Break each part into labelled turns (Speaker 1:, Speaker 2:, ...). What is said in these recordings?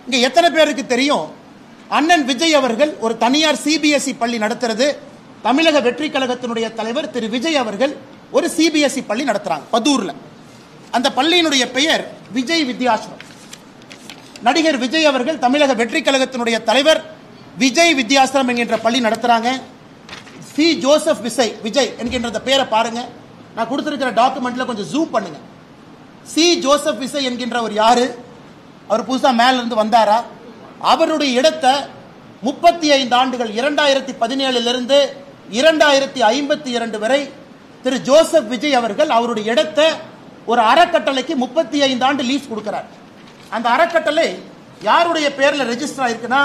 Speaker 1: இங்க எத்தனை பேருக்கு தெரியும் அண்ணன் விஜய் அவர்கள் ஒரு தனியார் சிபிஎஸ்இ பள்ளி நடத்துறது, தமிழக வெற்றி கழகத்தினுடைய தலைவர் திரு விஜய் அவர்கள் ஒரு சிபிஎஸ்இ பள்ளி நடத்துறாங்க பதூர்ல. அந்த பள்ளியினுடைய பெயர் விஜய் வித்யாசிரம். நடிகர் விஜய் அவர்கள் தமிழக வெற்றி கழகத்தினுடைய தலைவர் விஜய் வித்யாசிரம் என்கின்ற பள்ளி நடத்துறாங்க. சி ஜோசப் விஜய் என்கின்ற பெயரை பாருங்க, நான் கொடுத்திருக்கிற டாக்குமெண்ட்ல கொஞ்சம் ஜூம் பண்ணுங்க. சி ஜோசப் விஜய் என்கின்றவர் யாரு? அவர் புதுசா மேல இருந்து வந்தாரா? அவருடைய இடத்தை 35 ஆண்டுகள் 2017 இருந்து 2052 வரை திரு ஜோசப் விஜய் அவர்கள் அவருடைய இடத்தை ஒரு அறக்கட்டளைக்கு 35 ஆண்டு லீஸ் கொடுக்கிறார். அந்த அறக்கட்டளை யாருடைய பேர்ல ரெஜிஸ்டர் ஆயிருக்குன்னா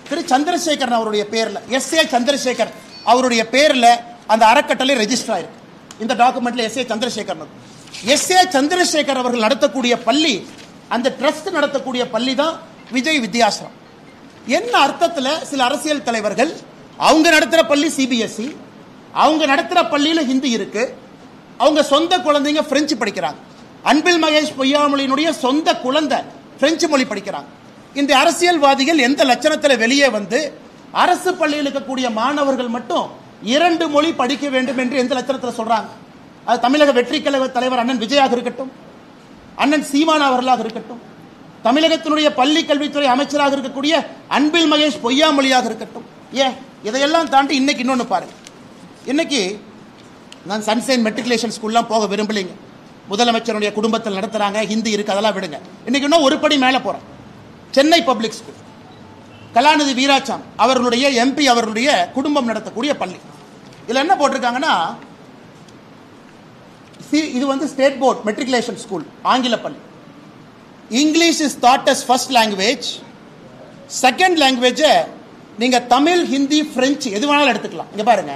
Speaker 1: திரு சந்திரசேகரன் அவருடைய பேர்ல, எஸ்.ஏ. சந்திரசேகர் அவருடைய பேர்ல அந்த அறக்கட்டளை ரெஜிஸ்டர் ஆயிருக்கு. இந்த டாக்குமெண்ட்ல எஸ்.ஏ. சந்திரசேகர் எஸ்.ஏ. சந்திரசேகர் அவர்கள் நடத்தக்கூடிய பள்ளி, அந்த ட்ரஸ்ட் நடத்தக்கூடிய பள்ளி தான் விஜய் வித்யாசிரம். என்ன அர்த்தத்தில் சில அரசியல் தலைவர்கள் அவங்க நடத்துற பள்ளி சிபிஎஸ்இ, அவங்க நடத்துற பள்ளியில ஹிந்தி இருக்கு, அவங்க சொந்த குழந்தைங்க பிரெஞ்சு படிக்கிறாங்க. அன்பில் மகேஷ் பொய்யாமொழியினுடைய சொந்த குழந்தை பிரெஞ்சு மொழி படிக்கிறாங்க. இந்த அரசியல்வாதிகள் எந்த லட்சணத்தில் வெளியே வந்து அரசு பள்ளியில் இருக்கக்கூடிய மாணவர்கள் மட்டும் 2 மொழி படிக்க வேண்டும் என்று எந்த லட்சணத்தில் சொல்றாங்க? அது தமிழக வெற்றி கழக தலைவர் அண்ணன் விஜயாக இருக்கட்டும், அண்ணன் சீமான் அவர்களாக இருக்கட்டும், தமிழகத்தினுடைய பள்ளி கல்வித்துறை அமைச்சராக இருக்கக்கூடிய அன்பில் மகேஷ் பொய்யாமொழியாக இருக்கட்டும். ஏன் இதையெல்லாம் தாண்டி இன்னைக்கு இன்னொன்று பாருங்க. இன்னைக்கு நான் சன்சைன் மெட்ரிகுலேஷன் ஸ்கூல்லாம் போக விரும்பலைங்க. முதலமைச்சருடைய குடும்பத்தில் நடத்துறாங்க, ஹிந்தி இருக்கு, அதெல்லாம் விடுங்க. இன்னைக்கு இன்னும் ஒரு படி மேலே போறேன். சென்னை பப்ளிக் ஸ்கூல், கலாநிதி வீராசாமி அவர்களுடைய எம்பி அவர்களுடைய குடும்பம் நடத்தக்கூடிய பள்ளி. இதுல என்ன போட்டிருக்காங்கன்னா, இது வந்து ஸ்டேட் போர்ட் மெட்ரிகுலேஷன் ஸ்கூல், ஆங்கில பள்ளி. English is taught as first language, second language நீங்க தமிழ், ஹிந்தி, பிரெஞ்சு எது வேணாலும் எடுத்துக்கலாம். இங்க பாருங்க,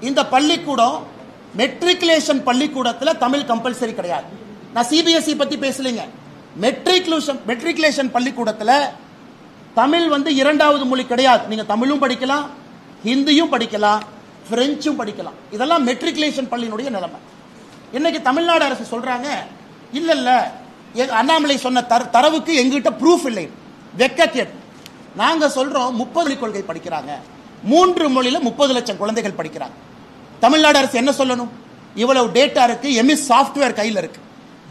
Speaker 1: இந்த பள்ளிக்கூடம் மெட்ரிகுலேஷன் பள்ளிக்கூடத்தில் தமிழ் கம்பல்சரி கிடையாது. நான் சிபிஎஸ்இ பத்தி பேசலைங்க. மெட்ரிகுலேஷன் பள்ளிக்கூடத்தில் தமிழ் வந்து 2வது மொழி கிடையாது. நீங்க தமிழும் படிக்கலாம், ஹிந்தியும் படிக்கலாம், பிரெஞ்சும் படிக்கலாம். இதெல்லாம் மெட்ரிகுலேஷன் பள்ளியினுடைய நிலைமை. இன்னைக்கு தமிழ்நாடு அரசு சொல்றாங்க, இல்ல இல்ல அண்ணாமலை சொன்ன தரவுக்கு எங்கிட்ட ப்ரூஃப் இல்லை, வெக்கக்கேட். நாங்க சொல்றோம் 30 கொள்கை படிக்கிறாங்க, 3 மொழியில 30 லட்சம் குழந்தைகள் படிக்கிறாங்க. தமிழ்நாடு அரசு என்ன சொல்லணும்? இவ்வளவு டேட்டா இருக்கு, எம்எஸ் சாஃப்ட்வேர் கையில் இருக்கு.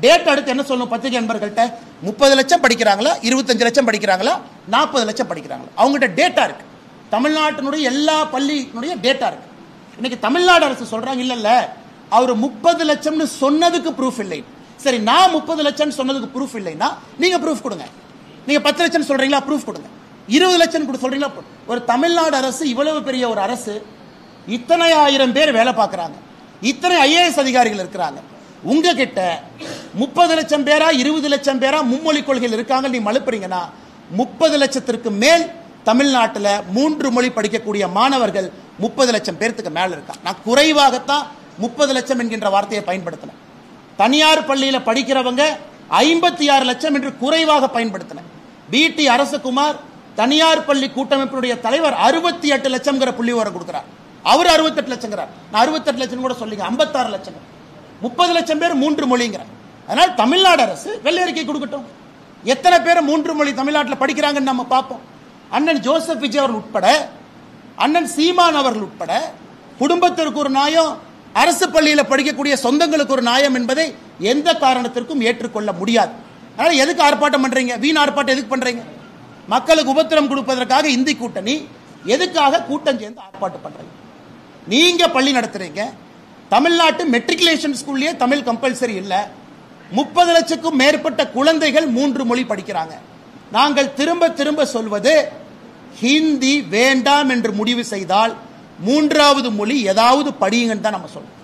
Speaker 1: டேட்டா எடுத்து என்ன சொல்லணும்? பத்திரிகை நண்பர்கள்ட்ட 30 லட்சம் படிக்கிறாங்களா, 25 லட்சம் படிக்கிறாங்களா, 40 லட்சம் படிக்கிறாங்களா? அவங்ககிட்ட டேட்டா இருக்கு. தமிழ்நாட்டினுடைய எல்லா பள்ளியினுடைய டேட்டா இருக்கு. இன்னைக்கு தமிழ்நாடு அரசு சொல்றாங்க, இல்ல இல்ல அவர் 30 லட்சம்னு சொன்னதுக்கு ப்ரூஃப் இல்லை. சரி, நான் 30 லட்சம் சொன்னதுக்கு ப்ரூஃப் இல்லைன்னா நீங்க ப்ரூஃப் கொடுங்க. நீங்க 10 லட்சம் சொல்றீங்களா, ப்ரூஃப் கொடுங்க. 20 லட்சம் சொல்றீங்களா? ஒரு தமிழ்நாடு அரசு, இவ்வளவு பெரிய ஒரு அரசு, இத்தனை ஆயிரம் பேர் வேலை பார்க்கறாங்க, இத்தனை ஐஏஎஸ் அதிகாரிகள் இருக்கிறாங்க. உங்ககிட்ட 30 லட்சம் பேரா 20 லட்சம் பேரா மும்மொழி கொள்கையில் இருக்காங்க, நீ மழுப்புறீங்கன்னா 30 லட்சத்திற்கு மேல் தமிழ்நாட்டில் 3 மொழி படிக்கக்கூடிய மாணவர்கள் 30 லட்சம் பேருக்கு மேல இருக்காங்க. நான் குறைவாகத்தான் 30 லட்சம் என்கின்ற வார்த்தையை பயன்படுத்தினேன். தனியார் பள்ளியில் படிக்கிறவங்க 56 லட்சம் என்று குறைவாக பயன்படுத்தினேன். பிடி அரசகுமார் தனியார் பள்ளி கூட்டமைப்பினுடைய தலைவர் 68 லட்சம் புள்ளி விவரம் கொடுக்கிறார். அவர் 68 லட்சம், நான் 68 லட்சம் கூட சொல்லிங்க, 56 லட்சம். 30 லட்சம் பேர் 3 மொழிங்கிற. அதனால் தமிழ்நாடு அரசு வெள்ளை அறிக்கை கொடுக்கட்டும். எத்தனை பேர் 3 மொழி தமிழ்நாட்டில் படிக்கிறாங்கன்னு நம்ம பார்ப்போம். அண்ணன் ஜோசப் விஜய் அவர்கள் உட்பட, அண்ணன் சீமான் அவர்கள் உட்பட, குடும்பத்திற்கு ஒரு நியாயம், அரசு பள்ளியில் படிக்கக்கூடிய சொந்தங்களுக்கு ஒரு நியாயம் என்பதை எந்த காரணத்திற்கும் ஏற்றுக்கொள்ள முடியாது. அதனால எதுக்கு ஆர்ப்பாட்டம் பண்றீங்க? வீண் ஆர்ப்பாட்டம் எதுக்கு பண்றீங்க? மக்களுக்கு உபத்திரம் கொடுப்பதற்காக இந்தி கூட்டணி, எதுக்காக கூட்டம் சேர்ந்து ஆர்ப்பாட்டம் பண்றீங்க? நீங்க பள்ளி நடத்துறீங்க, தமிழ்நாட்டு மெட்ரிகுலேஷன் ஸ்கூல்லயே தமிழ் கம்பல்சரி இல்ல, 30 லட்சத்துக்கும் மேற்பட்ட குழந்தைகள் 3 மொழி படிக்கிறாங்க. நாங்கள் திரும்ப திரும்ப சொல்வது, ஹிந்தி வேண்டாம் என்று முடிவு செய்தால் 3வது மொழி ஏதாவது படியுங்கன்னு தான் நம்ம சொல்றோம்.